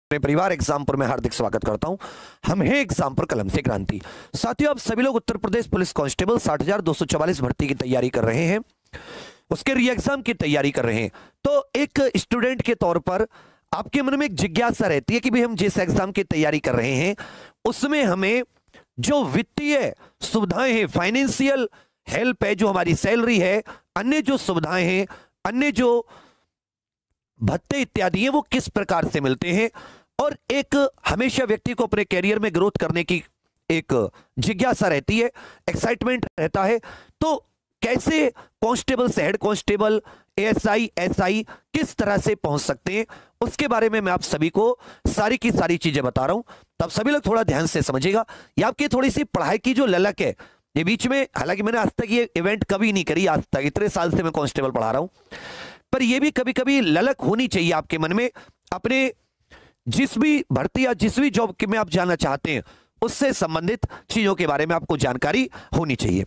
अपने परिवार एग्जाम पर मैं हार्दिक स्वागत करता हूं। हम हैं एग्जाम पर कलम से क्रांति। साथियों, आप सभी लोग उत्तर प्रदेश पुलिस कांस्टेबल 60,244 भर्ती की तैयारी कर रहे हैं, उसके री एग्जाम की तैयारी कर रहे हैं। तो एक स्टूडेंट के तौर पर आपके मन में एक जिज्ञासा रहती है कि भाई हम जिस एग्जाम की तैयारी कर रहे हैं उसमें हमें जो वित्तीय सुविधाएं हैं, फाइनेंशियल हेल्प है, जो हमारी सैलरी है, अन्य जो सुविधाएं हैं, अन्य जो भत्ते इत्यादि हैं, वो किस प्रकार से मिलते हैं। और एक हमेशा व्यक्ति को अपने कैरियर में ग्रोथ करने की एक जिज्ञासा रहती है, एक्साइटमेंट रहता है। तो कैसे कांस्टेबल से हेड कांस्टेबल, एएसआई, एसआई किस तरह से पहुंच सकते हैं, उसके बारे में मैं आप सभी को सारी की सारी चीजें बता रहा हूं। तब सभी लोग थोड़ा ध्यान से समझिएगा। ये आपकी थोड़ी सी पढ़ाई की जो ललक है, ये बीच में, हालांकि मैंने आज तक ये इवेंट कभी नहीं करी, आज तक इतने साल से मैं कांस्टेबल पढ़ा रहा हूं, पर यह भी कभी कभी ललक होनी चाहिए आपके मन में। अपने जिस भी भर्ती या जिस भी जॉब में आप जाना चाहते हैं उससे संबंधित चीजों के बारे में आपको जानकारी होनी चाहिए।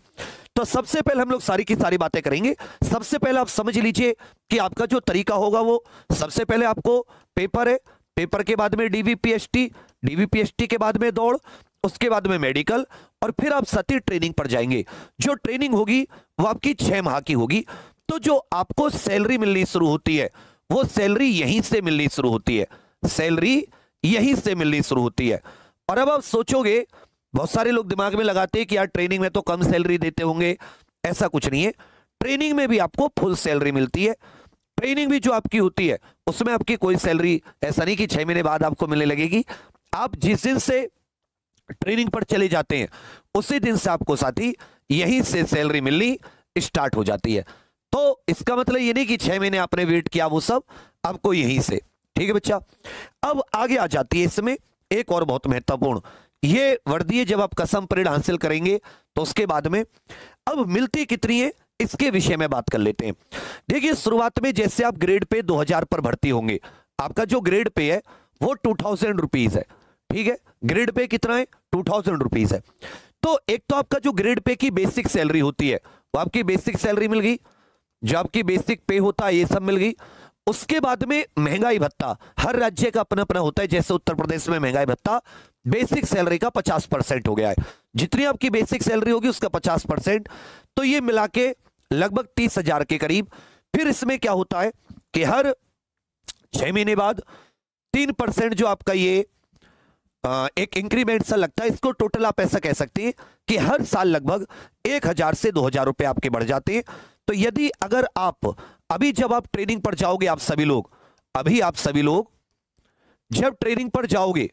तो सबसे पहले हम लोग सारी की सारी बातें करेंगे। सबसे पहले आप समझ लीजिए कि आपका जो तरीका होगा वो सबसे पहले आपको पेपर है, पेपर के बाद में डीवीपीएसटी, डीवीपीएसटी के बाद में दौड़, उसके बाद में मेडिकल, और फिर आप सती ट्रेनिंग पर जाएंगे। जो ट्रेनिंग होगी वो आपकी 6 माह की होगी। तो जो आपको सैलरी मिलनी शुरू होती है वो सैलरी यहीं से मिलनी शुरू होती है, सैलरी यहीं से मिलनी शुरू होती है। और अब आप सोचोगे, बहुत सारे लोग दिमाग में लगाते हैं कि यार ट्रेनिंग में तो कम सैलरी देते होंगे। ऐसा कुछ नहीं है, ट्रेनिंग में भी आपको फुल सैलरी मिलती है। ट्रेनिंग भी जो आपकी होती है उसमें आपकी कोई सैलरी ऐसा नहीं कि 6 महीने बाद आपको मिलने लगेगी। आप जिस दिन से ट्रेनिंग पर चले जाते हैं उसी दिन से आपको साथी यहीं से सैलरी मिलनी स्टार्ट हो जाती है। तो इसका मतलब ये नहीं कि 6 महीने आपने वेट किया, वो सब आपको यहीं से। ठीक है बच्चा। अब आगे आ जाती है इसमें एक और बहुत महत्वपूर्ण ये वर्दी है। जब आप कसम परेड हासिल करेंगे तो उसके बाद में अब मिलती कितनी है इसके विषय में बात कर लेते हैं। देखिए, शुरुआत में जैसे आप ग्रेड पे 2000 पर भर्ती होंगे, आपका जो ग्रेड पे है वो 2000 रुपीज है। ठीक है, ग्रेड पे कितना है? 2000 रुपीज है। तो एक तो आपका जो ग्रेड पे की बेसिक सैलरी होती है वो आपकी बेसिक सैलरी मिल गई, जो आपकी बेसिक पे होता है ये सब मिल गई। उसके बाद में महंगाई भत्ता, हर राज्य का अपना अपना होता है। जैसे उत्तर प्रदेश में महंगाई भत्ता बेसिक सैलरी का 50% हो गया है। जितनी आपकी बेसिक सैलरी होगी उसका 50%, तो ये मिला के लगभग 30,000 के करीब। फिर इसमें क्या होता है कि हर 6 महीने बाद 3% जो आपका ये एक इंक्रीमेंट सा लगता है। इसको टोटल आप ऐसा कह सकते हैं कि हर साल लगभग 1000 से 2000 रुपए आपके बढ़ जाते हैं। तो यदि अगर आप अभी जब आप ट्रेनिंग पर जाओगे, आप सभी लोग जब ट्रेनिंग पर जाओगे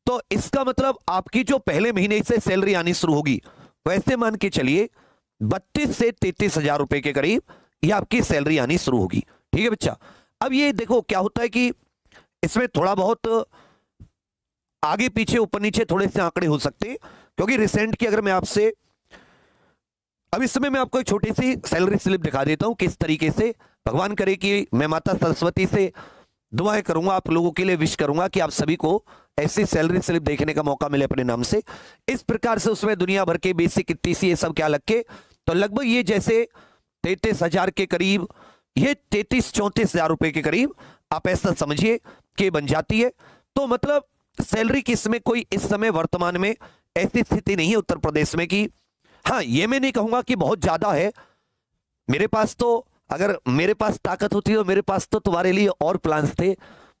तो इसका मतलब आपकी जो पहले महीने से सैलरी आनी शुरू होगी, वैसे मान के चलिए 32 से 33,000 रुपए के करीब ये आपकी सैलरी आनी शुरू होगी। ठीक है बच्चा। अब ये देखो क्या होता है कि इसमें थोड़ा बहुत आगे पीछे ऊपर नीचे थोड़े से आंकड़े हो सकते हैं, क्योंकि रिसेंट की अगर मैं आपसे अब इस समय मैं आपको एक छोटी सी सैलरी स्लिप दिखा देता हूं किस तरीके से। भगवान करे कि मैं माता सरस्वती से दुआएं करूंगा, आप लोगों के लिए विश करूंगा कि आप सभी को ऐसी सैलरी स्लिप देखने का मौका मिले अपने नाम से। इस प्रकार से उसमें दुनिया भर के बेसिक कितनी सी ये सब क्या लग के, तो लगभग ये जैसे 33,000 के करीब, ये 33-34,000 रुपए के करीब आप ऐसा समझिए कि बन जाती है। तो मतलब सैलरी की इसमें कोई इस समय वर्तमान में ऐसी स्थिति नहीं है उत्तर प्रदेश में कि, हाँ ये मैं नहीं कहूंगा कि बहुत ज्यादा है। मेरे पास तो, अगर मेरे पास ताकत होती तो मेरे पास तो तुम्हारे लिए और प्लान्स थे।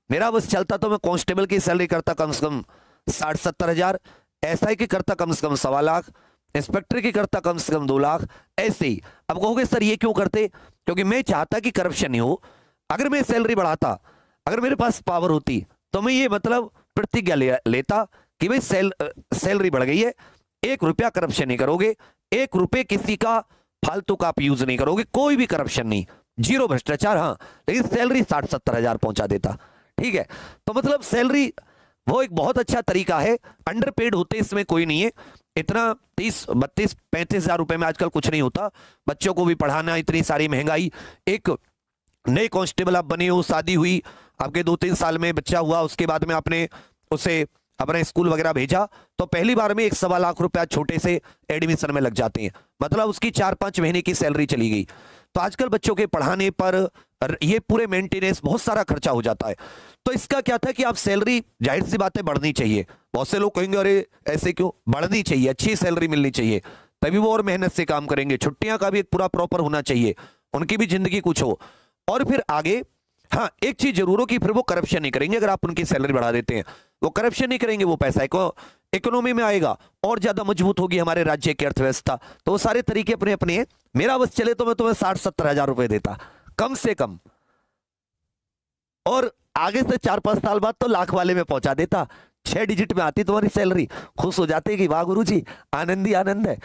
मेरा बस चलता तो मैं कांस्टेबल की सैलरी करता कम से कम 60-70 हजार, एसआई की करता कम से कम 1.25 लाख, इंस्पेक्टर की करता कम से कम 2 लाख, ऐसे ही। अब कहोगे सर ये क्यों करते? क्योंकि मैं चाहता कि करप्शन नहीं हो। अगर मैं सैलरी बढ़ाता, अगर मेरे पास पावर होती, तो मैं ये मतलब प्रतिज्ञा लेता कि भाई सैलरी बढ़ गई है, 1 रुपया करप्शन नहीं करोगे, 1 रुपये किसी का फालतू का आप यूज नहीं करोगे, कोई भी करप्शन नहीं, जीरो भ्रष्टाचार। हाँ, लेकिन सैलरी 60-70 हजार पहुंचा देता। ठीक है, तो मतलब सैलरी वो एक बहुत अच्छा तरीका है। अंडरपेड होते इसमें कोई नहीं है। इतना 30, 32, 35 हजार रुपए में आजकल कुछ नहीं होता। बच्चों को भी पढ़ाना, इतनी सारी महंगाई, एक नए कांस्टेबल आप बने हो, शादी हुई, आपके 2-3 साल में बच्चा हुआ, उसके बाद में आपने उसे अपने स्कूल वगैरह भेजा, तो पहली बार में 1.25 लाख रुपया छोटे से एडमिशन में लग जाते हैं। मतलब उसकी 4-5 महीने की सैलरी चली गई। तो आजकल बच्चों के पढ़ाने पर ये पूरे मेंटेनेंस बहुत सारा खर्चा हो जाता है। तो इसका क्या था कि आप सैलरी, जाहिर सी बात है बढ़नी चाहिए। बहुत से लोग कहेंगे अरे ऐसे क्यों, बढ़नी चाहिए, अच्छी सैलरी मिलनी चाहिए, तभी वो और मेहनत से काम करेंगे। छुट्टियां का भी एक पूरा प्रॉपर होना चाहिए, उनकी भी जिंदगी कुछ हो। और फिर आगे हाँ एक चीज जरूर हो कि फिर वो करप्शन नहीं करेंगे। अगर आप उनकी सैलरी बढ़ा देते हैं, वो करप्शन नहीं करेंगे, वो पैसा इकोनॉमी में आएगा और ज्यादा मजबूत होगी हमारे राज्य की अर्थव्यवस्था। तो वो सारे तरीके अपने अपने हैं। मेरा बस चले तो मैं तुम्हें 60-70 हजार रुपए देता कम से कम, और आगे से 4-5 साल बाद तो लाख वाले में पहुंचा देता। 6 डिजिट में आती तुम्हारी सैलरी, खुश हो जाते कि वाह गुरुजी, आनंद ही आनंद है।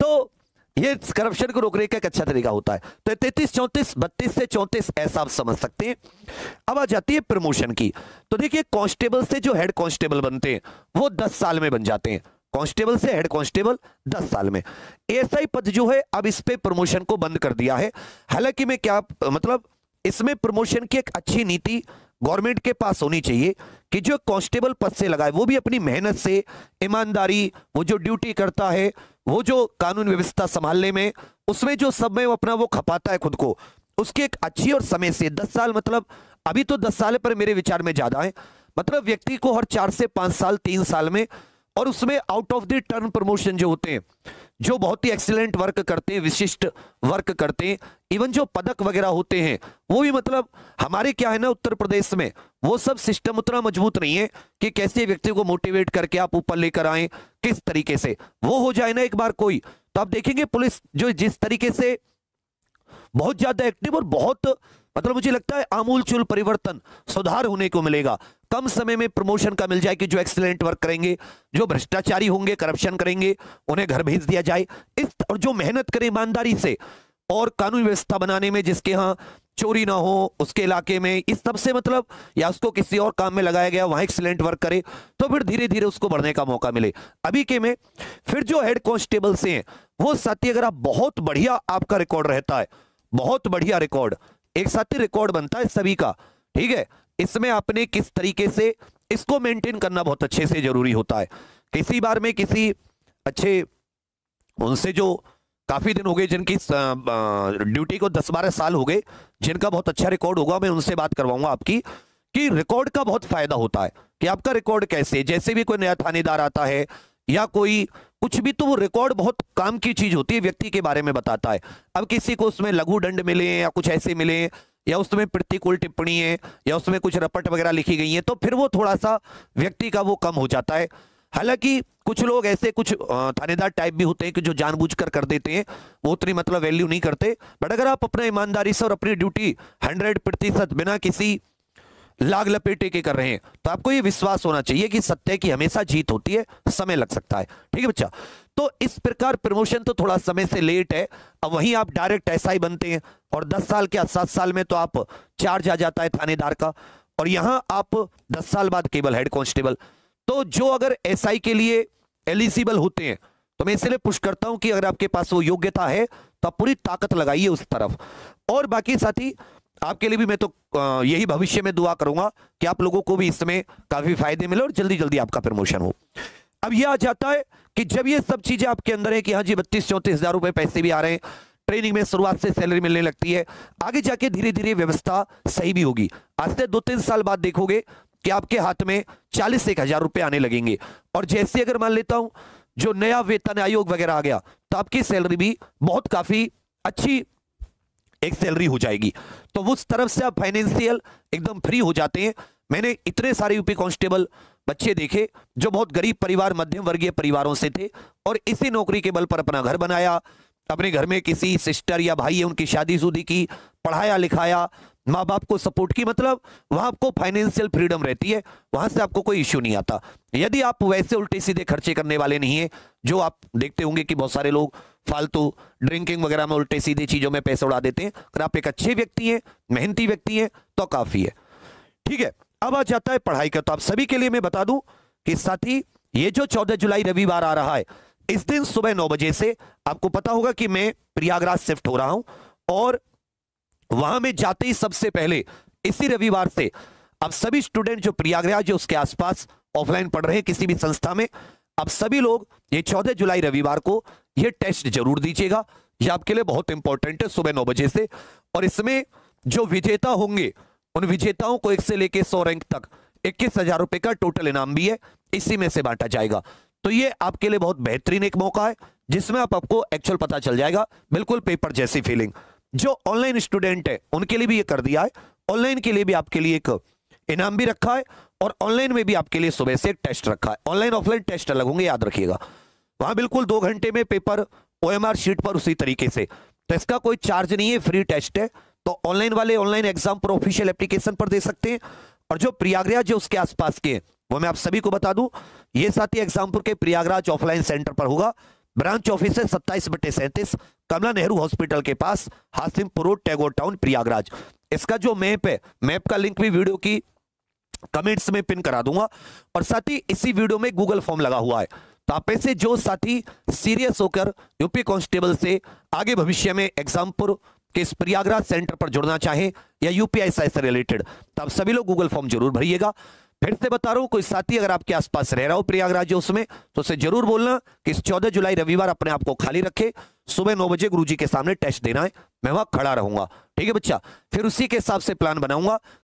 तो ये करप्शन को रोकने का एक अच्छा तरीका होता है। तो 33-34, 32 से 34 ऐसा आप समझ सकते हैं। अब आ जाती है प्रमोशन की। तो देखिए कांस्टेबल से जो हेड कांस्टेबल बनते हैं वो 10 साल में बन जाते हैं। कांस्टेबल से हेड कांस्टेबल 10 साल में। एएसआई पद जो है अब इस पे प्रमोशन को बंद कर दिया है। हालांकि मैं क्या मतलब इसमें प्रमोशन की एक अच्छी नीति गवर्नमेंट के पास होनी चाहिए कि जो कांस्टेबल पद से लगाए वो भी अपनी मेहनत से, ईमानदारी, वो जो ड्यूटी करता है, वो जो कानून व्यवस्था संभालने में, उसमें जो समय अपना वो खपाता है खुद को, उसकी एक अच्छी और समय से 10 साल, मतलब अभी तो 10 साल पर मेरे विचार में ज्यादा है। मतलब व्यक्ति को हर 4 से 5 साल, 3 साल में, और उसमें out of the turn promotion जो होते हैं, जो बहुत ही एक्सीलेंट वर्क करते हैं, विशिष्ट वर्क करते हैं, इवन जो पदक वगैरह होते हैं वो भी, मतलब हमारे क्या है ना उत्तर प्रदेश में वो सब सिस्टम उतना मजबूत नहीं है कि कैसे व्यक्ति को मोटिवेट करके आप ऊपर लेकर आए, किस तरीके से वो हो जाए ना एक बार कोई, तो आप देखेंगे पुलिस जो जिस तरीके से बहुत ज्यादा एक्टिव और बहुत, मतलब मुझे लगता है आमूलचूल परिवर्तन, सुधार होने को मिलेगा। कम समय में प्रमोशन का मिल जाए कि जो एक्सीलेंट वर्क करेंगे, जो भ्रष्टाचारी होंगे, करप्शन करेंगे, उन्हें घर भेज दिया जाए। इस और जो मेहनत करे ईमानदारी से और कानून व्यवस्था बनाने में, जिसके यहाँ चोरी ना हो उसके इलाके में, इस सब से मतलब, या उसको किसी और काम में लगाया गया वहां एक्सीलेंट वर्क करे, तो फिर धीरे धीरे उसको बढ़ने का मौका मिले। अभी के में फिर जो हेड कांस्टेबल से हैं वो साथी, अगर आप बहुत बढ़िया आपका रिकॉर्ड रहता है, बहुत बढ़िया रिकॉर्ड, एक साथी रिकॉर्ड बनता है सभी का, ठीक है, इसमें आपने किस तरीके से इसको मेंटेन करना बहुत अच्छे से जरूरी होता है। किसी बार में किसी अच्छे, उनसे जो काफी दिन हो गए, जिनकी ड्यूटी को 10-12 साल हो गए, जिनका बहुत अच्छा रिकॉर्ड होगा, मैं उनसे बात करवाऊंगा आपकी, कि रिकॉर्ड का बहुत फायदा होता है कि आपका रिकॉर्ड कैसे, जैसे भी कोई नया थानेदार आता है या कोई कुछ भी, तो वो रिकॉर्ड बहुत काम की चीज होती है, व्यक्ति के बारे में बताता है। अब किसी को उसमें लघु दंड मिले या कुछ ऐसे मिले, या उसमें प्रतिकूल टिप्पणी है, या उसमें कुछ रपट वगैरह लिखी गई है, तो फिर वो थोड़ा सा व्यक्ति का वो कम हो जाता है। हालांकि कुछ लोग ऐसे, कुछ थानेदार टाइप भी होते हैं कि जो जानबूझकर कर देते हैं, वो उतनी मतलब वैल्यू नहीं करते। बट अगर आप अपना ईमानदारी से और अपनी ड्यूटी 100% बिना किसी लाग लपेटे के कर रहे हैं, तो आपको ये विश्वास होना चाहिए कि सत्य की हमेशा जीत होती है, समय लग सकता है, ठीक है बच्चा। तो इस प्रकार प्रमोशन तो थोड़ा समय से लेट है। अब वहीं आप डायरेक्ट एसआई बनते हैं और 10 साल के 7 साल में तो आप चार्ज आ जाता है थानेदार का, और यहां आप 10 साल बाद केवल हेड कांस्टेबल। तो जो अगर एसआई के लिए एलिजिबल होते हैं, तो मैं इसलिए पुश करता हूं कि अगर आपके पास वो योग्यता है तो आप पूरी ताकत लगाइए उस तरफ। और बाकी साथी आपके लिए भी मैं तो यही भविष्य में दुआ करूंगा कि आप लोगों को भी इसमें काफी फायदे मिले और जल्दी जल्दी आपका प्रमोशन हो। अब यह आ जाता है कि जब ये सब चीजें आपके अंदर है कि हाँ जी 32-34 हजार रुपए पैसे भी आ रहे हैं, ट्रेनिंग में शुरुआत से सैलरी मिलने लगती है, आगे जाके धीरे धीरे व्यवस्था सही भी होगी। आज से 2-3 साल बाद देखोगे कि आपके हाथ में 40 से 1,000 रुपए आने लगेंगे। और जैसे अगर मान लेता हूं जो नया वेतन आयोग वगैरह आ गया, तो आपकी सैलरी भी बहुत काफी अच्छी एक सैलरी हो जाएगी। तो उस तरफ से आप फाइनेंशियल एकदम फ्री हो जाते हैं। मैंने इतने सारे यूपी कांस्टेबल बच्चे देखे जो बहुत गरीब परिवार, मध्यम वर्गीय परिवारों से थे, और इसी नौकरी के बल पर अपना घर बनाया, अपने घर में किसी सिस्टर या भाई है उनकी शादी की, पढ़ाया लिखाया, माँ बाप को सपोर्ट की, मतलब वहां आपको फाइनेंशियल फ्रीडम रहती है, वहां से आपको कोई इश्यू नहीं आता। यदि आप वैसे उल्टे सीधे खर्चे करने वाले नहीं है, जो आप देखते होंगे कि बहुत सारे लोग फालतू ड्रिंकिंग वगैरह में उल्टे सीधे चीजों में पैसे उड़ा देते हैं, अगर आप एक अच्छे व्यक्ति हैं, मेहनती व्यक्ति हैं, तो काफी है, ठीक है। अब आ जाता है पढ़ाई का। तो आप सभी के लिए मैं बता दूं कि साथी ये जो 14 जुलाई रविवार आ रहा है, इस दिन सुबह 9 बजे से आपको पता होगा कि मैं प्रयागराज शिफ्ट हो रहा हूं, और वहां में जाते ही सबसे पहले इसी रविवार से अब सभी स्टूडेंट जो प्रयागराज उसके आसपास ऑफलाइन पढ़ रहे हैं किसी भी संस्था में, अब सभी लोग ये 14 जुलाई रविवार को ये टेस्ट जरूर दीजिएगा। यह आपके लिए बहुत इंपॉर्टेंट है, सुबह 9 बजे से। और इसमें जो विजेता होंगे उन विजेताओं को 1 से लेकर 100 रैंक तक 21,000 रुपए का टोटल इनाम भी है, इसी में से बांटा जाएगा। तो ये आपके लिए बहुत बेहतरीन एक मौका है जिसमें आपको एक्चुअल पता चल जाएगा, बिल्कुल पेपर जैसी फीलिंग। जो ऑनलाइन स्टूडेंट है उनके लिए भी ये कर दिया है, ऑनलाइन के लिए भी आपके लिए एक इनाम भी रखा है और ऑनलाइन में भी आपके लिए सुबह से एक टेस्ट रखा है। ऑनलाइन ऑफलाइन टेस्ट अलग होंगे, याद रखिएगा। वहां बिल्कुल 2 घंटे में पेपर OMR शीट पर उसी तरीके से, तो इसका कोई चार्ज नहीं है, फ्री टेस्ट है। तो ऑनलाइन वाले ऑनलाइन एग्जाम पर ऑफिशियल एप्लीकेशन पर दे सकते हैं। और जो प्रयागराज जो उसके आसपास के हैं वो मैं आप सभी को बता दूं, ये साथी एग्जामपुर के प्रयागराज ऑफलाइन सेंटर पर होगा। ब्रांच ऑफिस है 27/37 कमला नेहरू हॉस्पिटल के पास, हासिमपुर रोड, टैगोर टाउन, प्रयागराज। इसका जो मैप है, मैप का लिंक भी वीडियो की कमेंट्स में पिन करा दूंगा। और साथ ही इसी वीडियो में गूगल फॉर्म लगा हुआ है, तो आप ऐसे जो साथी सीरियस होकर यूपी कांस्टेबल से आगे भविष्य में एग्जामपुर के इस प्रयागराज सेंटर पर जुड़ना चाहें या UPSI से रिलेटेड, तो आप सभी लोग गूगल फॉर्म जरूर भरिएगा। फिर से बता रहा हूं, कोई साथी अगर आपके आसपास रह रहा हो प्रयागराज उसमें, तो उसे जरूर बोलना कि इस 14 जुलाई रविवार अपने आप को खाली रखे, सुबह 9 बजे गुरुजी के सामने टेस्ट देना है, मैं वहां खड़ा रहूंगा। ठीक है बच्चा, फिर उसी के हिसाब से प्लान बनाऊंगा